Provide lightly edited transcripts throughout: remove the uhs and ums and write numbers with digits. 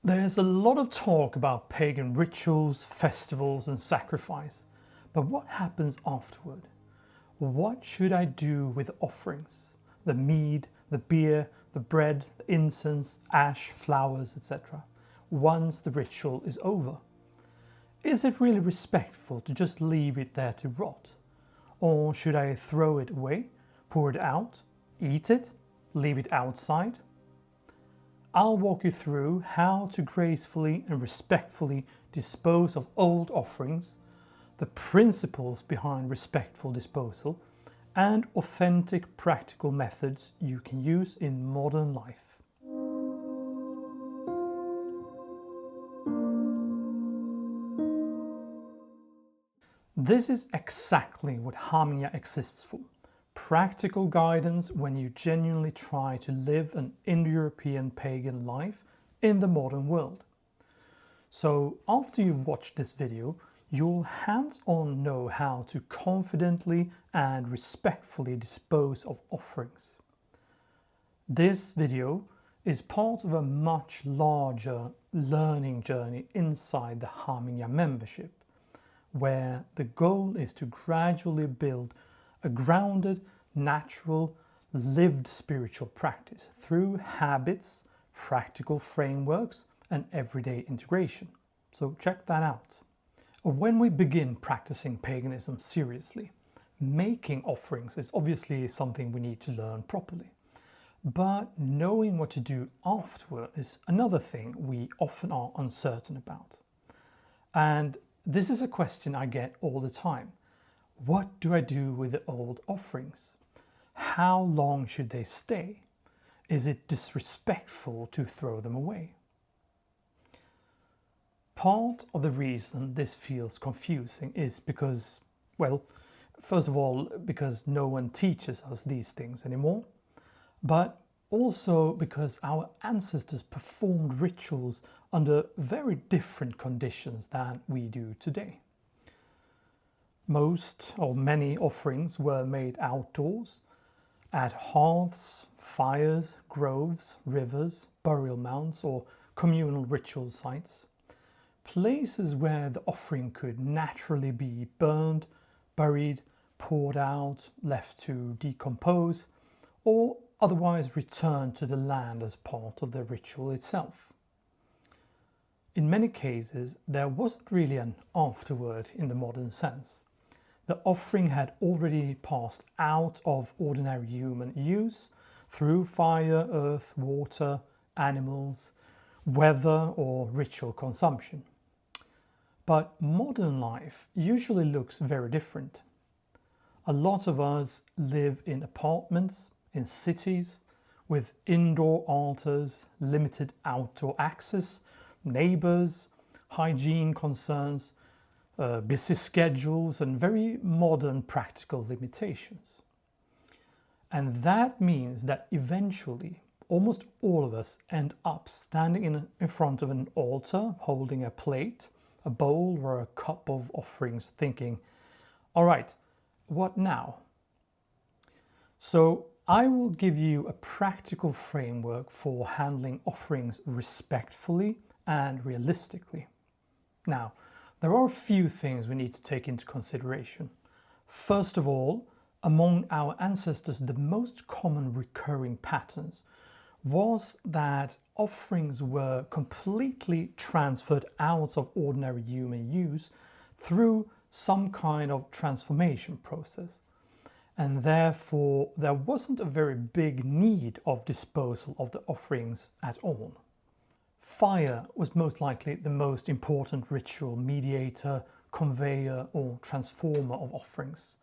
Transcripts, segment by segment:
There's a lot of talk about pagan rituals, festivals and sacrifice, but what happens afterward? What should I do with offerings? The mead, the beer, the bread, the incense, ash, flowers, etc. once the ritual is over? Is it really respectful to just leave it there to rot? Or should I throw it away, pour it out, eat it, leave it outside? I'll walk you through how to gracefully and respectfully dispose of old offerings, the principles behind respectful disposal, and authentic practical methods you can use in modern life. This is exactly what Hamingja exists for. Practical guidance when you genuinely try to live an Indo-European pagan life in the modern world. So after you watch this video, you'll hands-on know how to confidently and respectfully dispose of offerings. This video is part of a much larger learning journey inside the Hamingja membership, where the goal is to gradually build a grounded, natural, lived spiritual practice through habits, practical frameworks, and everyday integration. So check that out. When we begin practicing paganism seriously, making offerings is obviously something we need to learn properly. But knowing what to do afterward is another thing we often are uncertain about. And this is a question I get all the time. What do I do with the old offerings? How long should they stay? Is it disrespectful to throw them away? Part of the reason this feels confusing is because, well, first of all, because no one teaches us these things anymore, but also because our ancestors performed rituals under very different conditions than we do today. Most or many offerings were made outdoors, at hearths, fires, groves, rivers, burial mounds or communal ritual sites. Places where the offering could naturally be burned, buried, poured out, left to decompose, or otherwise returned to the land as part of the ritual itself. In many cases, there wasn't really an afterword in the modern sense. The offering had already passed out of ordinary human use through fire, earth, water, animals, weather or ritual consumption. But modern life usually looks very different. A lot of us live in apartments, in cities, with indoor altars, limited outdoor access, neighbors, hygiene concerns, busy schedules and very modern practical limitations. And that means that eventually almost all of us end up standing in front of an altar, holding a plate, a bowl or a cup of offerings, thinking, all right, what now? So I will give you a practical framework for handling offerings respectfully and realistically. Now, there are a few things we need to take into consideration. First of all, among our ancestors, the most common recurring patterns was that offerings were completely transferred out of ordinary human use through some kind of transformation process. And therefore, there wasn't a very big need of disposal of the offerings at all. Fire was most likely the most important ritual mediator, conveyor or transformer of offerings.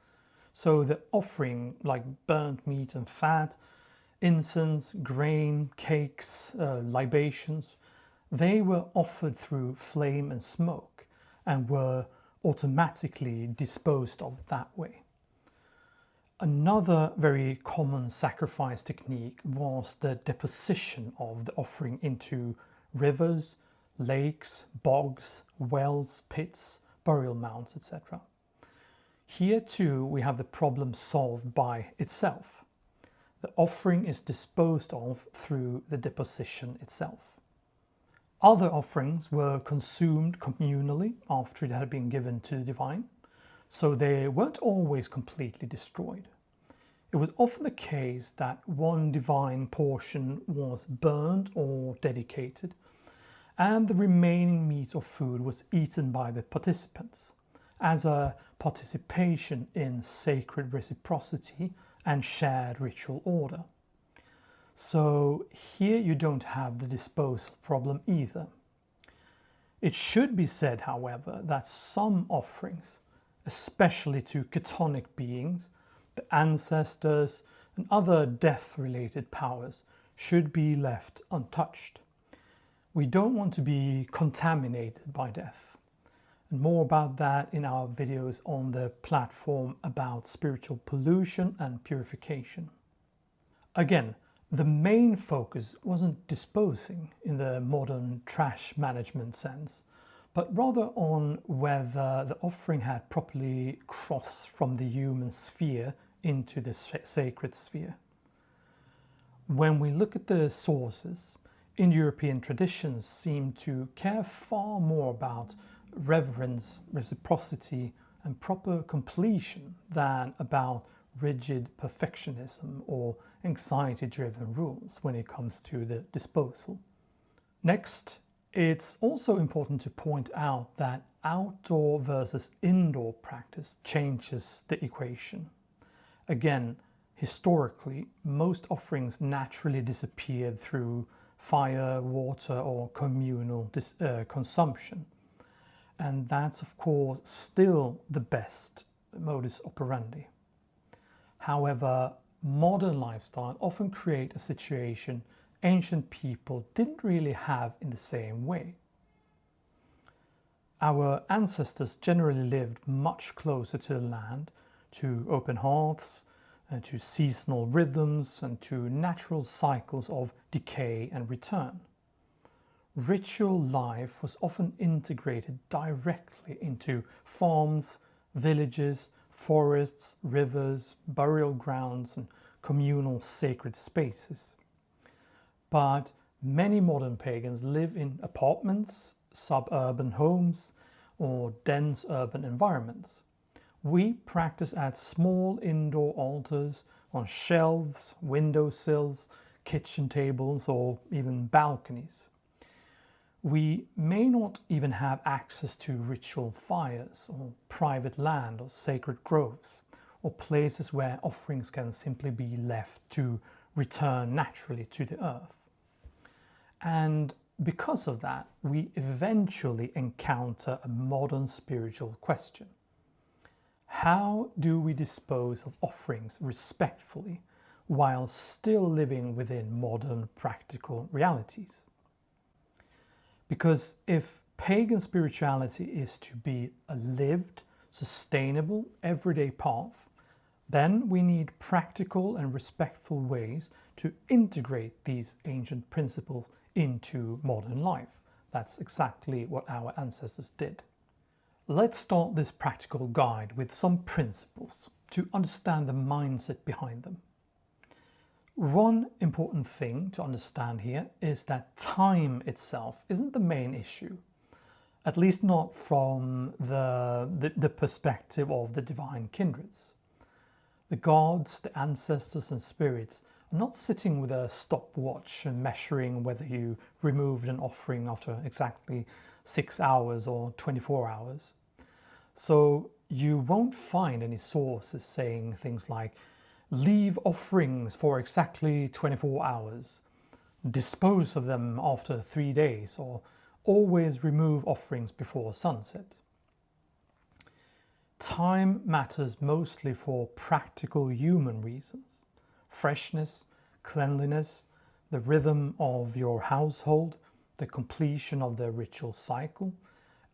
So the offering, like burnt meat and fat, incense, grain, cakes, libations, they were offered through flame and smoke and were automatically disposed of that way. Another very common sacrifice technique was the deposition of the offering into rivers, lakes, bogs, wells, pits, burial mounds, etc. Here too we have the problem solved by itself. The offering is disposed of through the deposition itself. Other offerings were consumed communally after it had been given to the divine, so they weren't always completely destroyed. It was often the case that one divine portion was burned or dedicated, and the remaining meat or food was eaten by the participants as a participation in sacred reciprocity and shared ritual order. So here you don't have the disposal problem either. It should be said, however, that some offerings, especially to chthonic beings, the ancestors, and other death-related powers, should be left untouched. We don't want to be contaminated by death. And more about that in our videos on the platform about spiritual pollution and purification. Again, the main focus wasn't disposing in the modern trash management sense, but rather on whether the offering had properly crossed from the human sphere into the sacred sphere. When we look at the sources, Indo-European traditions seem to care far more about reverence, reciprocity, and proper completion than about rigid perfectionism or anxiety-driven rules when it comes to the disposal. Next, it's also important to point out that outdoor versus indoor practice changes the equation. Again, historically, most offerings naturally disappeared through fire, water, or communal consumption. And that's, of course, still the best modus operandi. However, modern lifestyle often create a situation ancient people didn't really have in the same way. Our ancestors generally lived much closer to the land, to open hearths, to seasonal rhythms, and to natural cycles of decay and return. Ritual life was often integrated directly into farms, villages, forests, rivers, burial grounds, and communal sacred spaces. But many modern pagans live in apartments, suburban homes, or dense urban environments. We practice at small indoor altars, on shelves, windowsills, kitchen tables, or even balconies. We may not even have access to ritual fires, or private land, or sacred groves, or places where offerings can simply be left to return naturally to the earth. And because of that, we eventually encounter a modern spiritual question. How do we dispose of offerings respectfully while still living within modern practical realities? Because if pagan spirituality is to be a lived, sustainable, everyday path, then we need practical and respectful ways to integrate these ancient principles into modern life. That's exactly what our ancestors did. Let's start this practical guide with some principles to understand the mindset behind them. One important thing to understand here is that time itself isn't the main issue, at least not from the perspective of the divine kindreds. The gods, the ancestors and spirits are not sitting with a stopwatch and measuring whether you removed an offering after exactly 6 hours or 24 hours. So you won't find any sources saying things like, leave offerings for exactly 24 hours, dispose of them after 3 days, or always remove offerings before sunset. Time matters mostly for practical human reasons. Freshness, cleanliness, the rhythm of your household, the completion of the ritual cycle,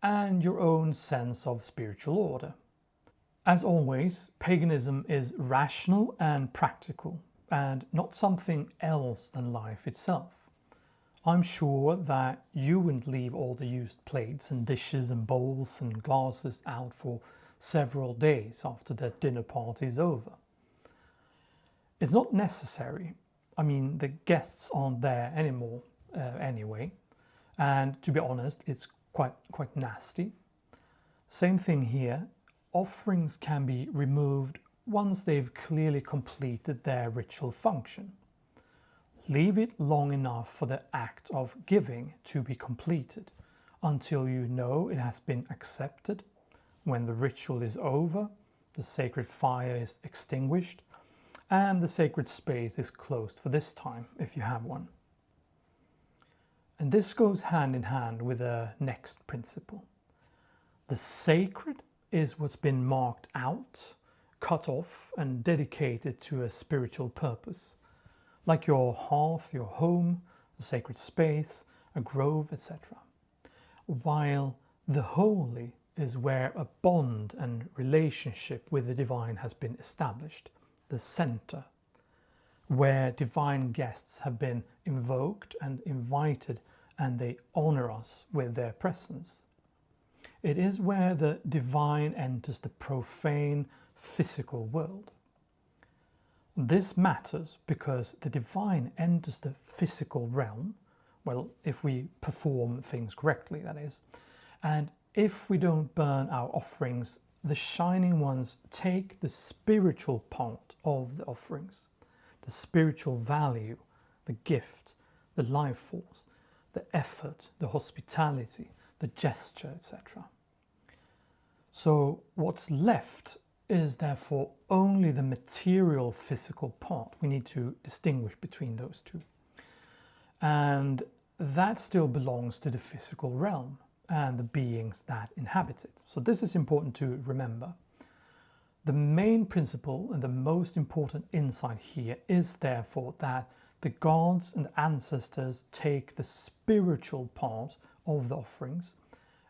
and your own sense of spiritual order. As always, paganism is rational and practical, and not something else than life itself. I'm sure that you wouldn't leave all the used plates and dishes and bowls and glasses out for several days after the dinner party is over. It's not necessary. I mean, the guests aren't there anymore anyway, And to be honest, it's quite nasty. Same thing here. Offerings can be removed once they've clearly completed their ritual function. Leave it long enough for the act of giving to be completed until you know it has been accepted. When the ritual is over, the sacred fire is extinguished and the sacred space is closed for this time if you have one. And this goes hand in hand with the next principle. The sacred is what's been marked out, cut off and dedicated to a spiritual purpose, like your hearth, your home, a sacred space, a grove, etc. While the holy is where a bond and relationship with the divine has been established, the center, where divine guests have been invoked and invited and they honor us with their presence. It is where the divine enters the profane physical world. This matters because the divine enters the physical realm, well, if we perform things correctly, that is, and if we don't burn our offerings, the shining ones take the spiritual part of the offerings, the spiritual value, the gift, the life force, the effort, the hospitality, the gesture, etc. So what's left is therefore only the material physical part. We need to distinguish between those two. And that still belongs to the physical realm and the beings that inhabit it. So this is important to remember. The main principle and the most important insight here is therefore that the gods and the ancestors take the spiritual part of the offerings,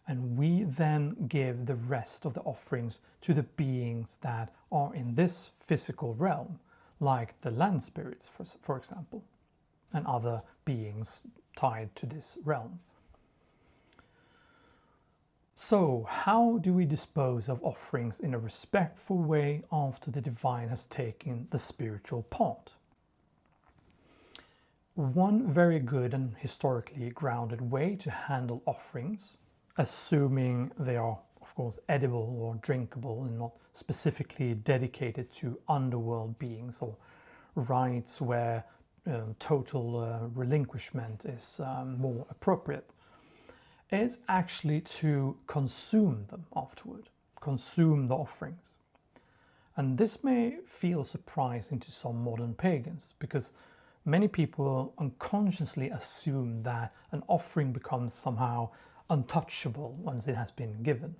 and we then give the rest of the offerings to the beings that are in this physical realm, like the land spirits, for example, and other beings tied to this realm. So, how do we dispose of offerings in a respectful way after the divine has taken the spiritual part? One very good and historically grounded way to handle offerings, assuming they are, of course, edible or drinkable and not specifically dedicated to underworld beings or rites where total relinquishment is more appropriate, is actually to consume them afterward, consume the offerings. And this may feel surprising to some modern pagans because many people unconsciously assume that an offering becomes somehow untouchable once it has been given.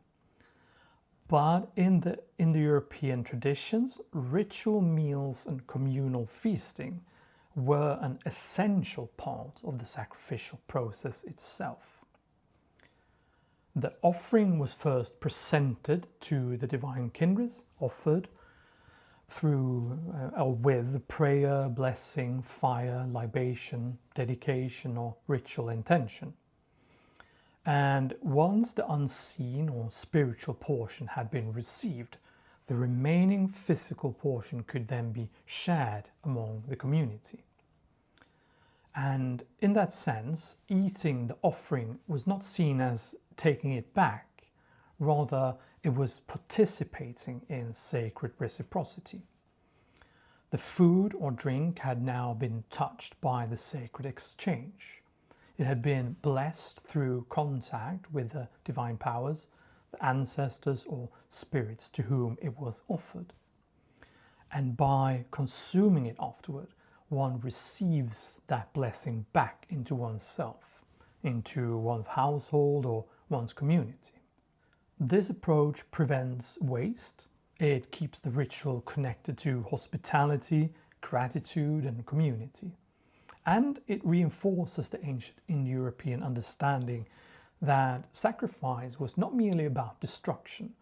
But in the Indo-European traditions, ritual meals and communal feasting were an essential part of the sacrificial process itself. The offering was first presented to the divine kindred, offered through or with prayer, blessing, fire, libation, dedication or ritual intention. And once the unseen or spiritual portion had been received, the remaining physical portion could then be shared among the community. And in that sense, eating the offering was not seen as taking it back, rather it was participating in sacred reciprocity. The food or drink had now been touched by the sacred exchange. It had been blessed through contact with the divine powers, the ancestors or spirits to whom it was offered. And by consuming it afterward, one receives that blessing back into oneself, into one's household or one's community. This approach prevents waste. It keeps the ritual connected to hospitality, gratitude and community. And it reinforces the ancient Indo-European understanding that sacrifice was not merely about destruction,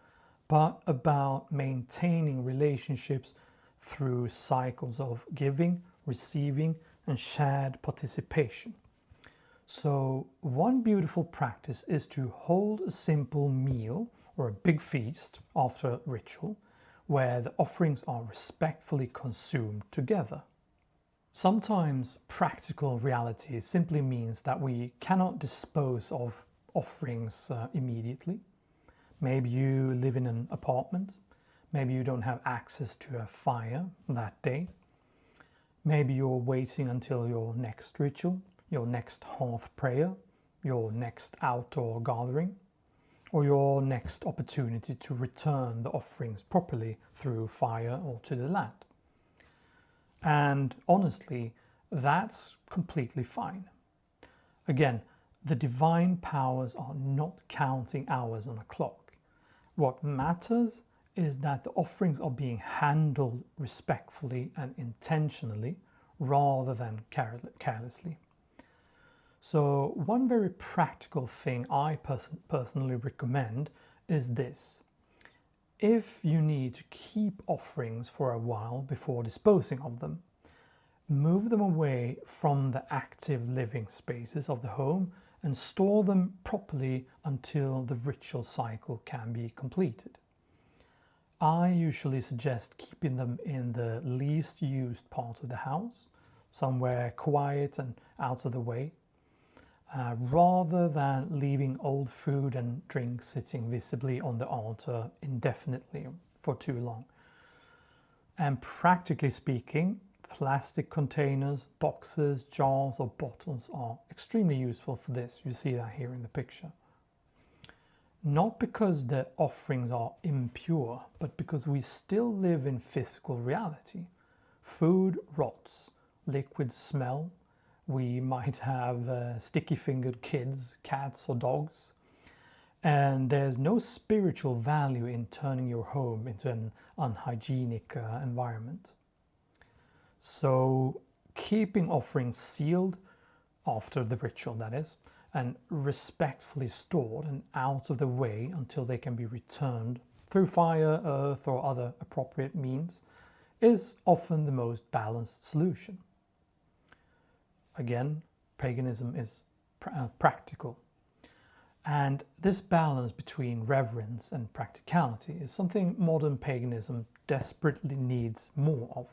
but about maintaining relationships through cycles of giving, receiving, and shared participation. So one beautiful practice is to hold a simple meal or a big feast after a ritual where the offerings are respectfully consumed together. Sometimes practical reality simply means that we cannot dispose of offerings immediately. Maybe you live in an apartment. Maybe you don't have access to a fire that day. Maybe you're waiting until your next ritual, your next hearth prayer, your next outdoor gathering, or your next opportunity to return the offerings properly through fire or to the land. And honestly, that's completely fine. Again, the divine powers are not counting hours on a clock. What matters is that the offerings are being handled respectfully and intentionally rather than carelessly. So one very practical thing I personally recommend is this. If you need to keep offerings for a while before disposing of them, move them away from the active living spaces of the home and store them properly until the ritual cycle can be completed. I usually suggest keeping them in the least used part of the house, somewhere quiet and out of the way, rather than leaving old food and drink sitting visibly on the altar indefinitely for too long. And practically speaking, plastic containers, boxes, jars or bottles are extremely useful for this. You see that here in the picture. Not because the offerings are impure, but because we still live in physical reality. Food rots, liquids smell, we might have sticky-fingered kids, cats or dogs, and there's no spiritual value in turning your home into an unhygienic environment. So keeping offerings sealed after the ritual, that is, and respectfully stored and out of the way until they can be returned through fire, earth or other appropriate means is often the most balanced solution. Again, paganism is practical. And this balance between reverence and practicality is something modern paganism desperately needs more of.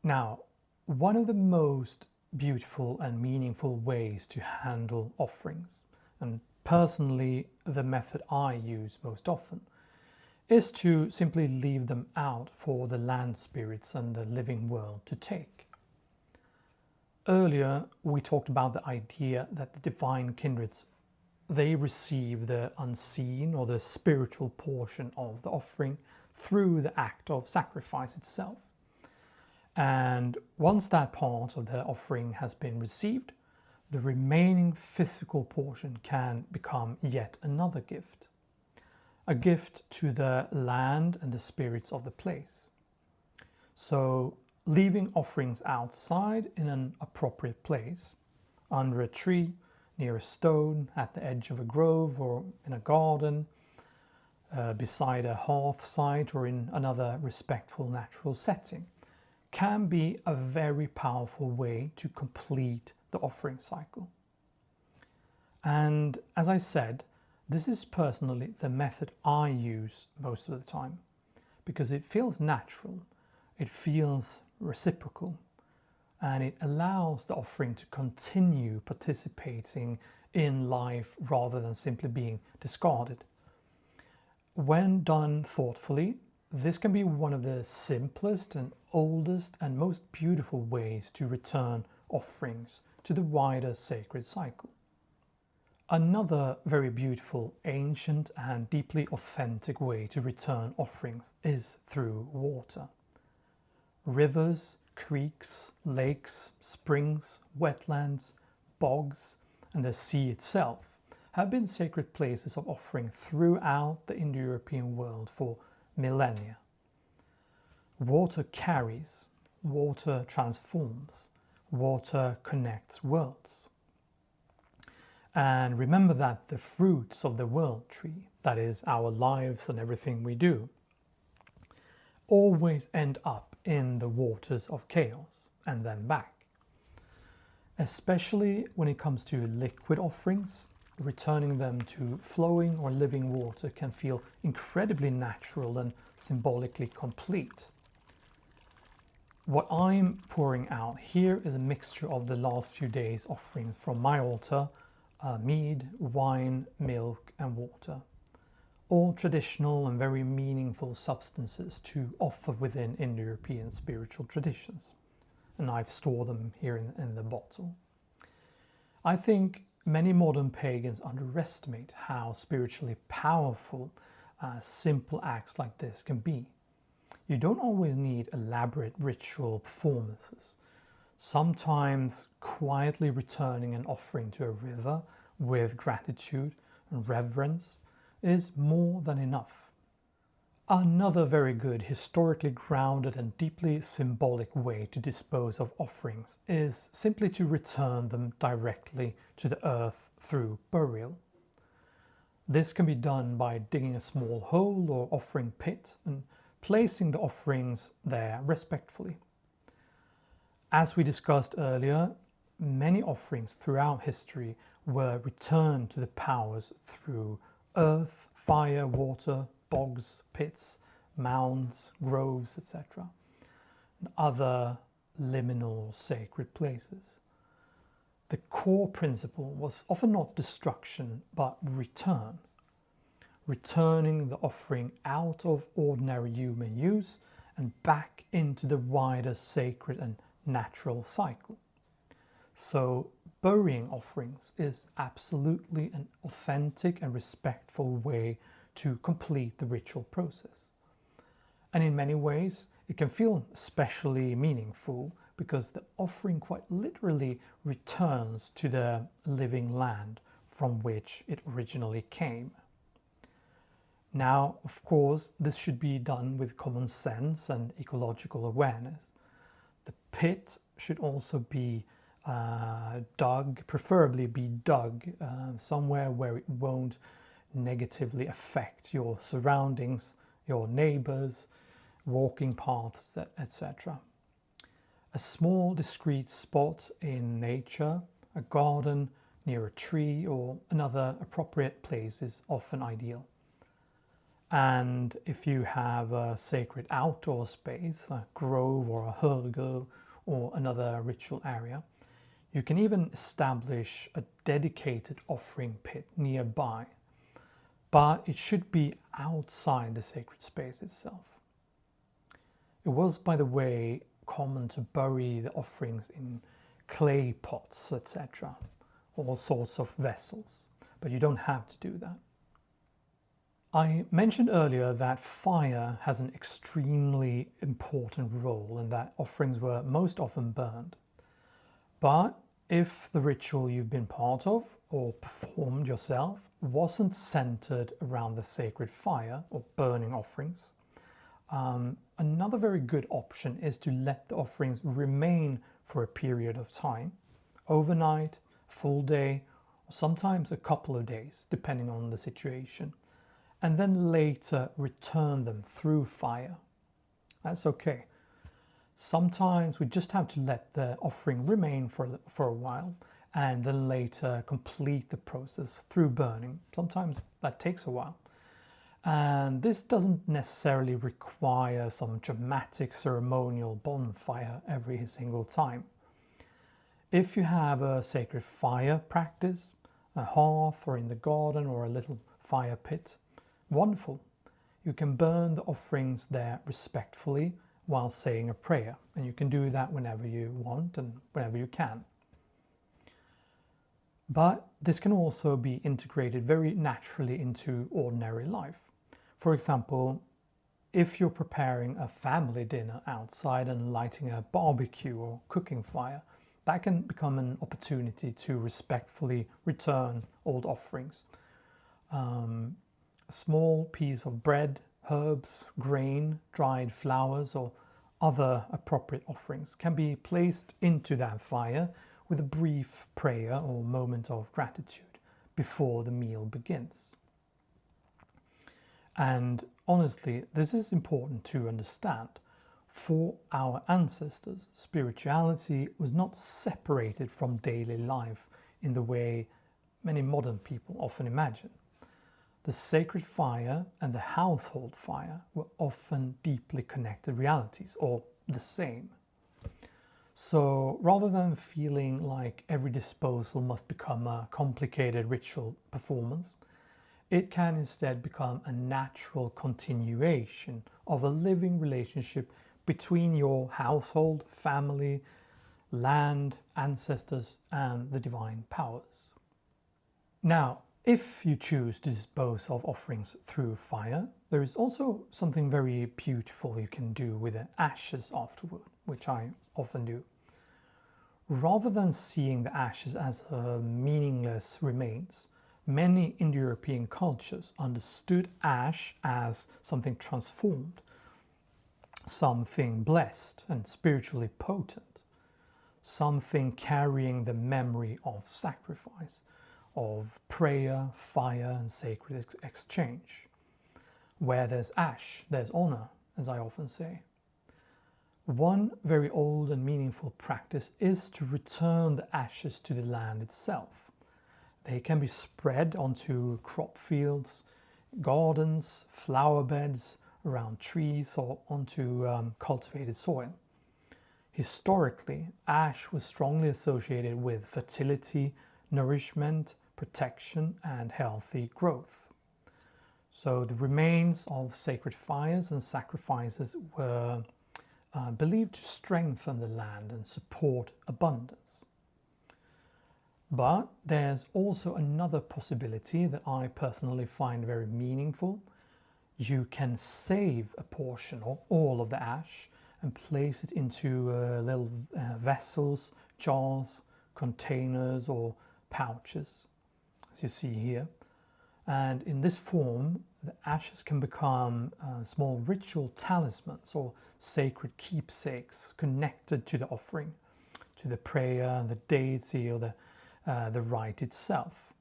Now, one of the most beautiful and meaningful ways to handle offerings, and personally the method I use most often, is to simply leave them out for the land spirits and the living world to take. Earlier we talked about the idea that the divine kindreds, they receive the unseen or the spiritual portion of the offering through the act of sacrifice itself. And once that part of the offering has been received, the remaining physical portion can become yet another gift. A gift to the land and the spirits of the place. So leaving offerings outside in an appropriate place, under a tree, near a stone, at the edge of a grove or in a garden, beside a hearth site or in another respectful natural setting, can be a very powerful way to complete the offering cycle. And as I said, this is personally the method I use most of the time because it feels natural, it feels reciprocal, and it allows the offering to continue participating in life rather than simply being discarded. When done thoughtfully, this can be one of the simplest and oldest and most beautiful ways to return offerings to the wider sacred cycle. Another very beautiful, ancient and deeply authentic way to return offerings is through water. Rivers, creeks, lakes, springs, wetlands, bogs, and the sea itself have been sacred places of offering throughout the Indo-European world for millennia. Water carries, water transforms, water connects worlds. And remember that the fruits of the world tree, that is our lives and everything we do, always end up in the waters of chaos and then back. Especially when it comes to liquid offerings, returning them to flowing or living water can feel incredibly natural and symbolically complete. What I'm pouring out here is a mixture of the last few days' offerings from my altar, mead, wine, milk and water. All traditional and very meaningful substances to offer within Indo-European spiritual traditions. And I've stored them here in the bottle. I think many modern pagans underestimate how spiritually powerful simple acts like this can be. You don't always need elaborate ritual performances. Sometimes quietly returning an offering to a river with gratitude and reverence is more than enough. Another very good, historically grounded and deeply symbolic way to dispose of offerings is simply to return them directly to the earth through burial. This can be done by digging a small hole or offering pit and placing the offerings there respectfully. As we discussed earlier, many offerings throughout history were returned to the powers through earth, fire, water, bogs, pits, mounds, groves, etc., and other liminal or sacred places. The core principle was often not destruction, but return. Returning the offering out of ordinary human use and back into the wider sacred and natural cycle. So burying offerings is absolutely an authentic and respectful way to complete the ritual process. And in many ways, it can feel especially meaningful because the offering quite literally returns to the living land from which it originally came. Now, of course, this should be done with common sense and ecological awareness. The pit should also be preferably be dug somewhere where it won't negatively affect your surroundings, your neighbors, walking paths, etc. A small discreet spot in nature, a garden, near a tree or another appropriate place is often ideal. And if you have a sacred outdoor space, a grove or a hörgel or another ritual area, you can even establish a dedicated offering pit nearby, but it should be outside the sacred space itself. It was, by the way, common to bury the offerings in clay pots, etc., all sorts of vessels, but you don't have to do that. I mentioned earlier that fire has an extremely important role and that offerings were most often burned. But if the ritual you've been part of or performed yourself wasn't centered around the sacred fire or burning offerings, another very good option is to let the offerings remain for a period of time, overnight, full day, or sometimes a couple of days, depending on the situation, and then later return them through fire. That's okay. Sometimes we just have to let the offering remain for a while and then later complete the process through burning. Sometimes that takes a while. And this doesn't necessarily require some dramatic ceremonial bonfire every single time. If you have a sacred fire practice, a hearth or in the garden or a little fire pit, wonderful. You can burn the offerings there respectfully while saying a prayer, and you can do that whenever you want and whenever you can. But this can also be integrated very naturally into ordinary life. For example, if you're preparing a family dinner outside and lighting a barbecue or cooking fire, that can become an opportunity to respectfully return old offerings. A small piece of bread, herbs, grain, dried flowers, or other appropriate offerings can be placed into that fire with a brief prayer or moment of gratitude before the meal begins. And honestly, this is important to understand. For our ancestors, spirituality was not separated from daily life in the way many modern people often imagine. The sacred fire and the household fire were often deeply connected realities, or the same. So rather than feeling like every disposal must become a complicated ritual performance, it can instead become a natural continuation of a living relationship between your household, family, land, ancestors, and the divine powers. Now, if you choose to dispose of offerings through fire, there is also something very beautiful you can do with the ashes afterward, which I often do. Rather than seeing the ashes as meaningless remains, many Indo-European cultures understood ash as something transformed, something blessed and spiritually potent, something carrying the memory of sacrifice, of prayer, fire, and sacred exchange. Where there's ash, there's honor, as I often say. One very old and meaningful practice is to return the ashes to the land itself. They can be spread onto crop fields, gardens, flower beds, around trees, or onto cultivated soil. Historically, ash was strongly associated with fertility, nourishment, protection, and healthy growth. So the remains of sacred fires and sacrifices were believed to strengthen the land and support abundance. But there's also another possibility that I personally find very meaningful. You can save a portion or all of the ash and place it into little vessels, jars, containers, or pouches, as you see here. And in this form, the ashes can become small ritual talismans or sacred keepsakes connected to the offering, to the prayer, the deity, or the rite itself.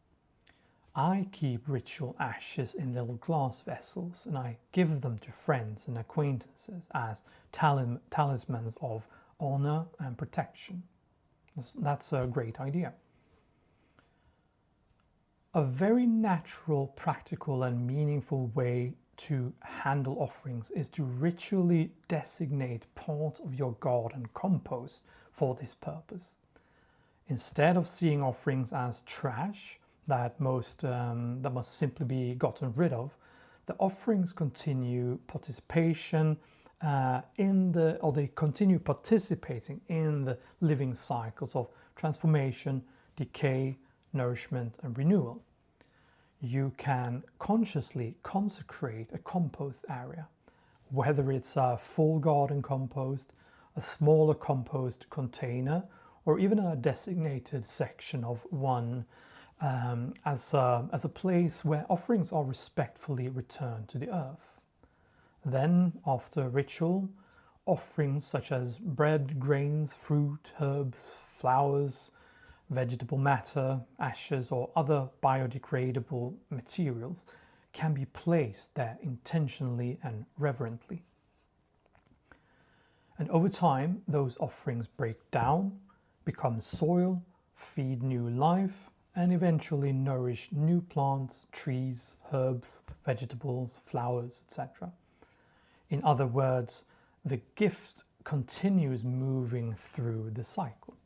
I keep ritual ashes in little glass vessels, and I give them to friends and acquaintances as talismans of honor and protection. That's a great idea. A very natural, practical, and meaningful way to handle offerings is to ritually designate part of your garden compost for this purpose. Instead of seeing offerings as trash that must simply be gotten rid of, the offerings continue participation they continue participating in the living cycles of transformation, decay, nourishment, and renewal. You can consciously consecrate a compost area, whether it's a full garden compost, a smaller compost container, or even a designated section of one as a place where offerings are respectfully returned to the earth. Then, after ritual, offerings such as bread, grains, fruit, herbs, flowers, vegetable matter, ashes, or other biodegradable materials can be placed there intentionally and reverently. And over time, those offerings break down, become soil, feed new life, and eventually nourish new plants, trees, herbs, vegetables, flowers, etc. In other words, the gift continues moving through the cycle.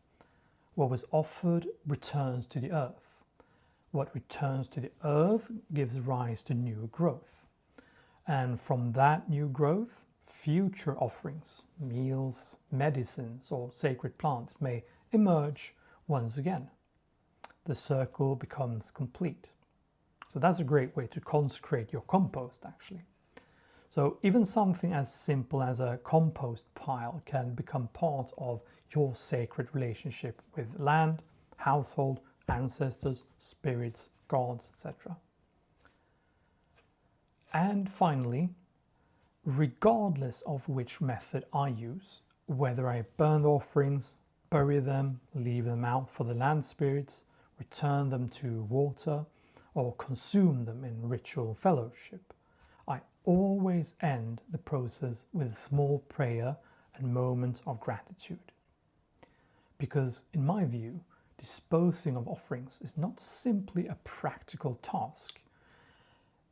What was offered returns to the earth. What returns to the earth gives rise to new growth. And from that new growth, future offerings, meals, medicines, or sacred plants may emerge once again. The circle becomes complete. So that's a great way to consecrate your compost, actually. So even something as simple as a compost pile can become part of your sacred relationship with land, household, ancestors, spirits, gods, etc. And finally, regardless of which method I use, whether I burn the offerings, bury them, leave them out for the land spirits, return them to water, or consume them in ritual fellowship, I always end the process with a small prayer and moment of gratitude. Because in my view, disposing of offerings is not simply a practical task.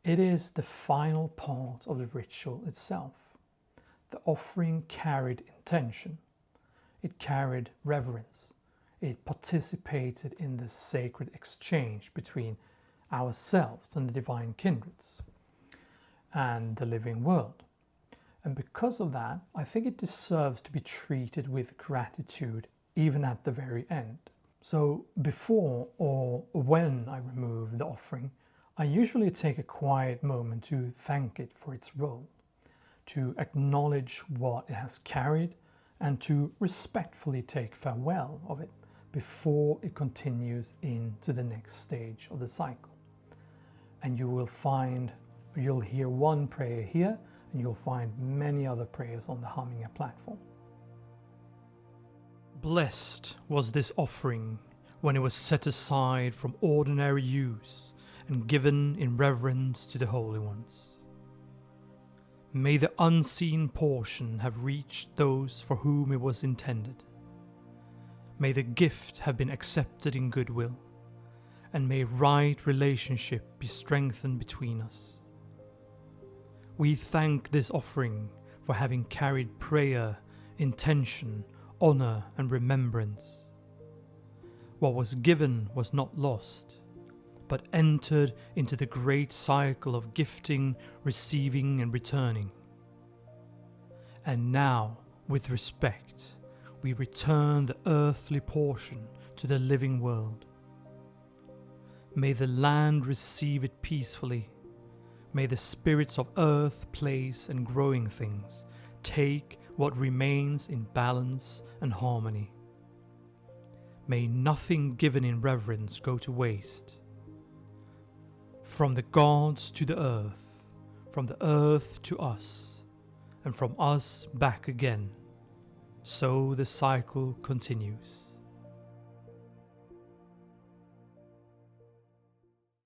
It is the final part of the ritual itself. The offering carried intention. it carried reverence. It participated in the sacred exchange between ourselves and the divine kindreds and the living world. And because of that, I think it deserves to be treated with gratitude even at the very end. So before or when I remove the offering, I usually take a quiet moment to thank it for its role, to acknowledge what it has carried, and to respectfully take farewell of it before it continues into the next stage of the cycle. And you'll hear one prayer here, and you'll find many other prayers on the Hamingja platform. Blessed was this offering when it was set aside from ordinary use and given in reverence to the holy ones. May the unseen portion have reached those for whom it was intended. May the gift have been accepted in goodwill, and may right relationship be strengthened between us. We thank this offering for having carried prayer, intention, honor, and remembrance. What was given was not lost, but entered into the great cycle of gifting, receiving, and returning. And now, with respect, we return the earthly portion to the living world. May the land receive it peacefully. May the spirits of earth, place, and growing things take what remains in balance and harmony. May nothing given in reverence go to waste. From the gods to the earth to us, and from us back again, so the cycle continues.